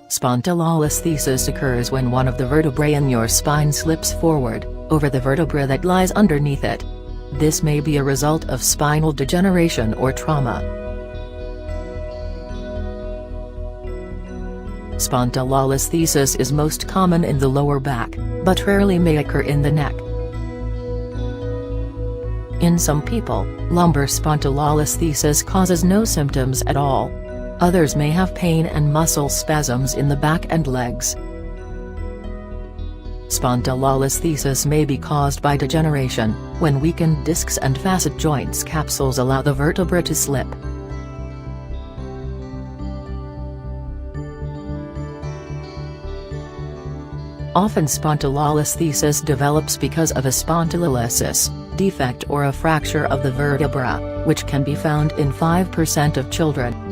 Spondylolisthesis occurs when one of the vertebrae in your spine slips forward, over the vertebra that lies underneath it. This may be a result of spinal degeneration or trauma. Spondylolisthesis is most common in the lower back, but rarely may occur in the neck. In some people, lumbar spondylolisthesis causes no symptoms at all. Others may have pain and muscle spasms in the back and legs. Spondylolisthesis may be caused by degeneration, when weakened discs and facet joints capsules allow the vertebra to slip. Often spondylolisthesis develops because of a spondylolysis defect or a fracture of the vertebra, which can be found in 5% of children.